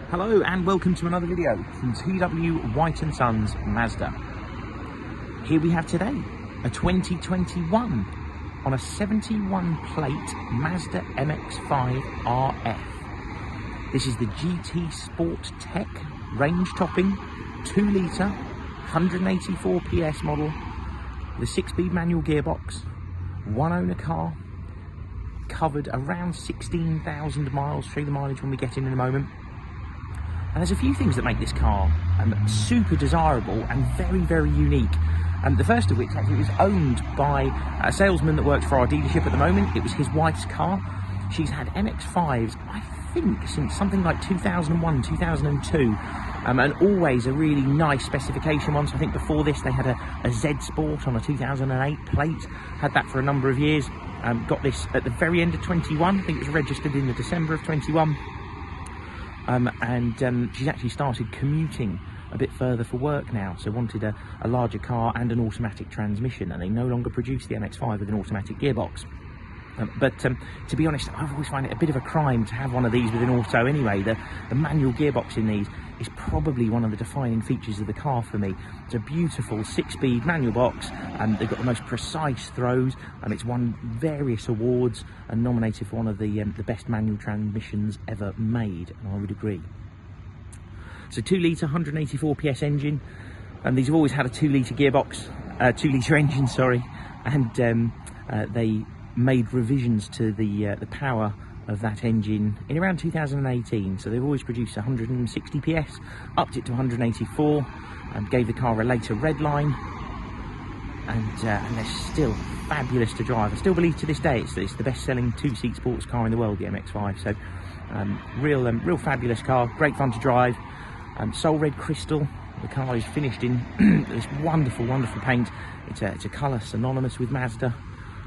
Hello and welcome to another video from TW White & Sons Mazda. Here we have today a 2021 on a 71 plate Mazda MX-5 RF. This is the GT Sport Tech range topping 2 litre 184 PS model, the 6-speed manual gearbox, 1 owner car, covered around 16,000 miles. Show you the mileage when we get in a moment. And there's a few things that make this car super desirable and very, very unique. The first of which actually was owned by a salesman that works for our dealership at the moment. It was his wife's car. She's had MX-5s, I think, since something like 2001, 2002. And always a really nice specification one. So I think before this they had a Z Sport on a 2008 plate. Had that for a number of years. Got this at the very end of 21. I think it was registered in the December of 21. She's actually started commuting a bit further for work now, so wanted a larger car and an automatic transmission, and they no longer produce the MX-5 with an automatic gearbox. But to be honest, I always find it a bit of a crime to have one of these with an auto anyway. The manual gearbox in these is probably one of the defining features of the car for me. It's a beautiful 6-speed manual box, and they've got the most precise throws, and it's won various awards and nominated for one of the best manual transmissions ever made, and I would agree. So 2 litre 184 PS engine, and these have always had a 2 litre gearbox, 2 litre engine, sorry, and they made revisions to the power of that engine in around 2018. So they've always produced 160 PS, upped it to 184, and gave the car a later red line, and they're still fabulous to drive. I still believe to this day it's the best-selling 2-seat sports car in the world, the MX-5. So real fabulous car, great fun to drive. Soul red crystal. The car is finished in this wonderful paint. It's a colour synonymous with Mazda.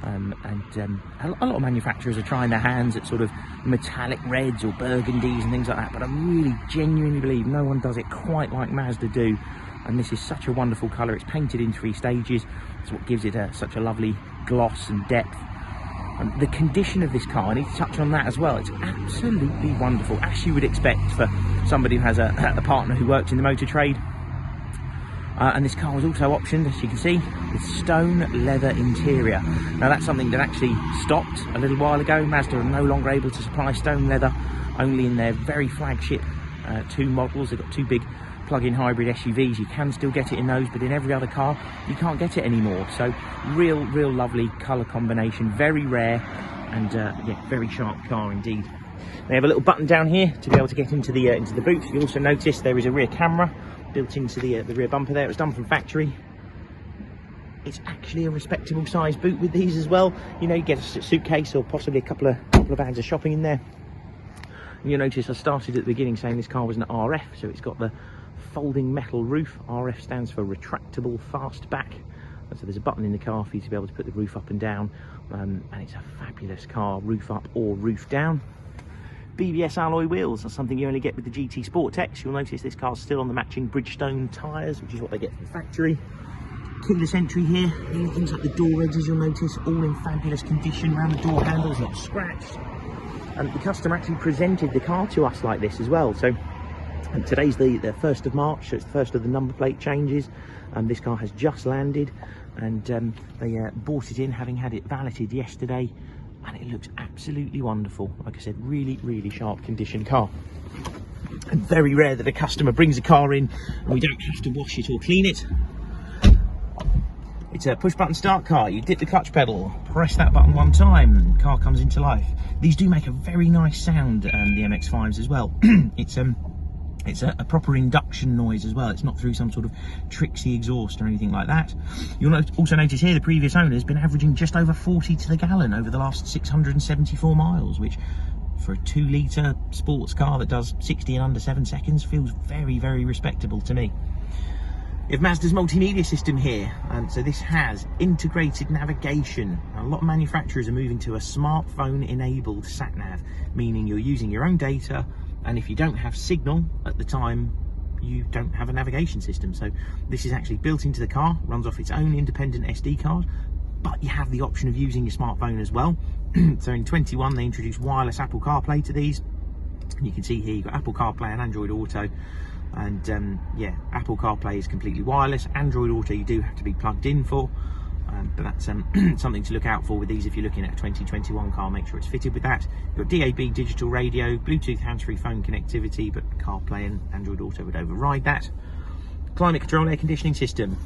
A lot of manufacturers are trying their hands at sort of metallic reds or burgundies and things like that, but I really genuinely believe no one does it quite like Mazda do, and this is such a wonderful colour. It's painted in 3 stages. It's what gives it such a lovely gloss and depth. The condition of this car, I need to touch on that as well. It's absolutely wonderful, as you would expect for somebody who has a partner who works in the motor trade. And this car was also optioned, as you can see, with stone leather interior. Now that's something that actually stopped a little while ago. Mazda are no longer able to supply stone leather, only in their very flagship 2 models. They've got 2 big plug-in hybrid SUVs. You can still get it in those, but in every other car you can't get it anymore. So real lovely colour combination, very rare, and yeah, very sharp car indeed. They have a little button down here to be able to get into the boot. You also notice there is a rear camera built into the rear bumper there. It was done from factory. It's actually a respectable size boot with these as well. You know, you get a suitcase or possibly a couple of bags of shopping in there. And you'll notice I started at the beginning saying this car was an RF, so it's got the folding metal roof. RF stands for Retractable Fastback. And so there's a button in the car for you to be able to put the roof up and down, and it's a fabulous car, roof up or roof down. BBS alloy wheels are something you only get with the GT Sport Tech. You'll notice this car's still on the matching Bridgestone tyres, which is what they get from the factory. Keyless entry here. Things like the door edges, you'll notice, all in fabulous condition. Around the door handles, not scratched. And the customer actually presented the car to us like this as well. So today's the 1st of March, so it's the first of the number plate changes. This car has just landed, and they bought it in, having had it valeted yesterday. And it looks absolutely wonderful. Like I said, really sharp condition car. And very rare that a customer brings a car in and we don't have to wash it or clean it. It's a push button start car. You dip the clutch pedal, press that button 1 time, and the car comes into life. These do make a very nice sound, the MX-5s as well. It's a proper induction noise as well. It's not through some sort of tricksy exhaust or anything like that. You'll also notice here the previous owner has been averaging just over 40 to the gallon over the last 674 miles, which for a 2 litre sports car that does 60 in under 7 seconds feels very respectable to me. You have Mazda's multimedia system here, and so this has integrated navigation. Now, a lot of manufacturers are moving to a smartphone enabled sat-nav, meaning you're using your own data, and if you don't have signal at the time, you don't have a navigation system. So this is actually built into the car, runs off its own independent SD card, but you have the option of using your smartphone as well. So in 21 they introduced wireless Apple CarPlay to these, And you can see here you've got Apple CarPlay and Android Auto, and yeah, Apple CarPlay is completely wireless. Android Auto you do have to be plugged in for, but that's something to look out for with these. If you're looking at a 2021 car, make sure it's fitted with that. You've got DAB digital radio, Bluetooth hands-free phone connectivity, but CarPlay and Android Auto would override that. Climate control air conditioning system,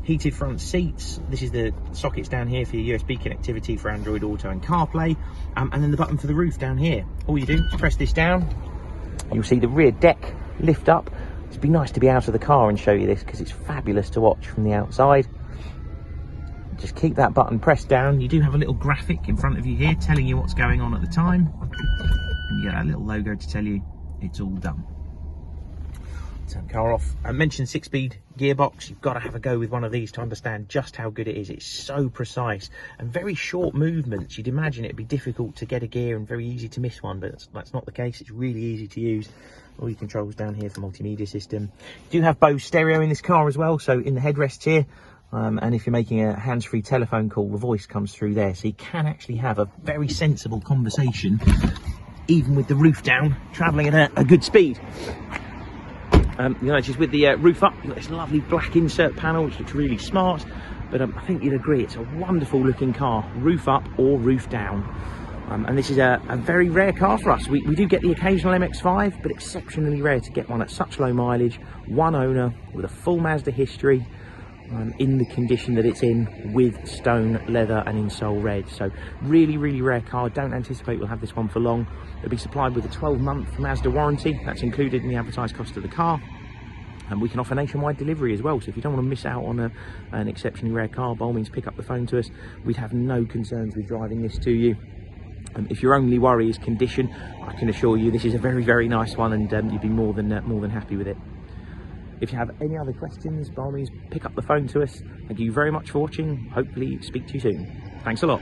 heated front seats. This is the sockets down here for your USB connectivity for Android Auto and CarPlay, and then the button for the roof down here. All you do is press this down, you'll see the rear deck lift up. It'd be nice to be out of the car and show you this because it's fabulous to watch from the outside. Just keep that button pressed down. You do have a little graphic in front of you here telling you what's going on at the time, and you get that little logo to tell you it's all done. Turn the car off. I mentioned 6-speed gearbox. You've got to have a go with one of these to understand just how good it is. It's so precise and very short movements. You'd imagine it'd be difficult to get a gear and very easy to miss one, but that's not the case. It's really easy to use. All your controls down here for multimedia system. You do have BOSE stereo in this car as well, so in the headrests here, and if you're making a hands-free telephone call, the voice comes through there, so you can actually have a very sensible conversation even with the roof down, travelling at a good speed. You notice with the roof up, you've got this lovely black insert panel which looks really smart, but I think you'd agree it's a wonderful looking car, roof up or roof down. And this is a very rare car for us. We do get the occasional MX-5, but exceptionally rare to get one at such low mileage, one owner with a full Mazda history, in the condition that it's in, with stone leather and insole red. So really, really rare car. Don't anticipate we'll have this one for long. It'll be supplied with a 12-month Mazda warranty. That's included in the advertised cost of the car. And we can offer nationwide delivery as well. So if you don't want to miss out on an exceptionally rare car, by all means pick up the phone to us. We'd have no concerns with driving this to you. If your only worry is condition, I can assure you this is a very, very nice one, and you'd be more than happy with it. If you have any other questions, by all means pick up the phone to us. Thank you very much for watching. Hopefully speak to you soon. Thanks a lot.